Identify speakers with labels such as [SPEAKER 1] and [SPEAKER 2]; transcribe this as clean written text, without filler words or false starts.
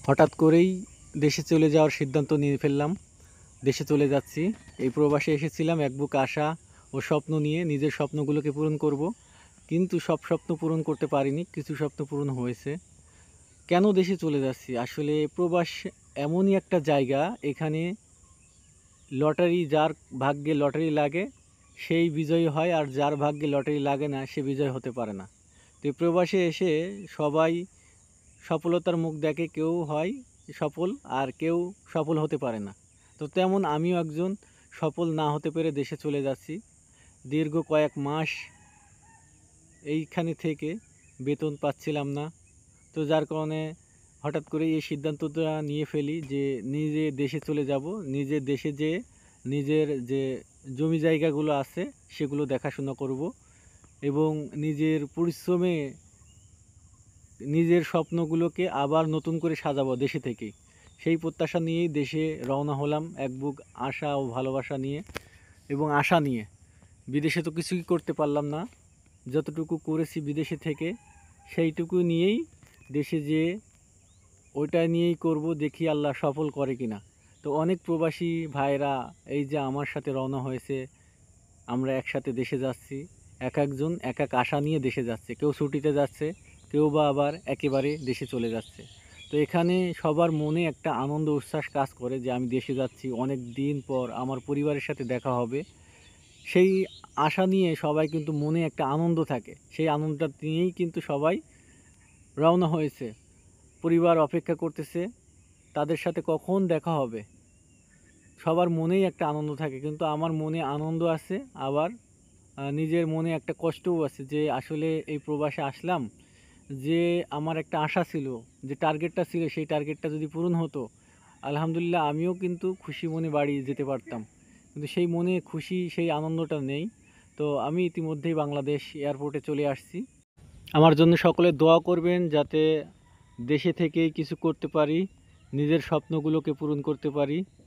[SPEAKER 1] হঠাৎ করেই দেশে চলে যাওয়ার সিদ্ধান্ত নিয়ে ফেললাম। দেশে চলে যাচ্ছি। এই প্রবাসে এসেছিলাম এক বুক আশা ও স্বপ্ন নিয়ে, নিজের স্বপ্নগুলোকে পূরণ করব। কিন্তু সব স্বপ্ন পূরণ করতে পারিনি, কিছু স্বপ্ন পূরণ হয়েছে। কেন দেশে চলে যাচ্ছি? আসলে প্রবাস এমনই একটা জায়গা, এখানে লটারি, যার ভাগ্যে লটারি লাগে সেই বিজয়ী হয়, আর যার ভাগ্যে লটারি লাগে না সে বিজয় হতে পারে না। তো এই প্রবাসে এসে সবাই সফলতার মুখ দেখে, কেউ হয় সফল আর কেউ সফল হতে পারে না। তো তেমন আমিও একজন সফল না হতে পেরে দেশে চলে যাচ্ছি। দীর্ঘ কয়েক মাস এইখানে থেকে বেতন পাচ্ছিলাম না। তো যার কারণে হঠাৎ করে এই সিদ্ধান্তটা নিয়ে ফেলি যে নিজে দেশে চলে যাব। নিজের দেশে যেয়ে নিজের যে জমি জায়গাগুলো আছে সেগুলো দেখাশোনা করব এবং নিজের পরিশ্রমে নিজের স্বপ্নগুলোকে আবার নতুন করে সাজাবো দেশে থেকেই। সেই প্রত্যাশা নিয়েই দেশে রওনা হলাম, এক বুক আশা ও ভালোবাসা নিয়ে এবং আশা নিয়ে। বিদেশে তো কিছুই করতে পারলাম না, যতটুকু করেছি বিদেশে থেকে সেইটুকু নিয়েই দেশে যেয়ে ওইটা নিয়েই করব, দেখি আল্লাহ সফল করে কিনা। তো অনেক প্রবাসী ভাইরা এই যে আমার সাথে রওনা হয়েছে, আমরা একসাথে দেশে যাচ্ছি। এক একজন এক এক আশা নিয়ে দেশে যাচ্ছে, কেউ ছুটিতে যাচ্ছে, কেউ বা আবার একেবারে দেশে চলে যাচ্ছে। তো এখানে সবার মনে একটা আনন্দ উচ্ছ্বাস কাজ করে যে আমি দেশে যাচ্ছি, অনেক দিন পর আমার পরিবারের সাথে দেখা হবে। সেই আশা নিয়ে সবাই কিন্তু মনে একটা আনন্দ থাকে, সেই আনন্দটা নিয়েই কিন্তু সবাই রওনা হয়েছে। পরিবার অপেক্ষা করতেছে তাদের সাথে কখন দেখা হবে। সবার মনেই একটা আনন্দ থাকে, কিন্তু আমার মনে আনন্দ আছে, আবার নিজের মনে একটা কষ্টও আছে যে আসলে এই প্রবাসে আসলাম, যে আমার একটা আশা ছিল, যে টার্গেটটা ছিল, সেই টার্গেটটা যদি পূরণ হতো আলহামদুলিল্লাহ আমিও কিন্তু খুশি মনে বাড়ি যেতে পারতাম। কিন্তু সেই মনে খুশি, সেই আনন্দটা নেই। তো আমি ইতিমধ্যেই বাংলাদেশ এয়ারপোর্টে চলে আসছি। আমার জন্য সকলে দোয়া করবেন যাতে দেশে থেকেই কিছু করতে পারি, নিজের স্বপ্নগুলোকে পূরণ করতে পারি।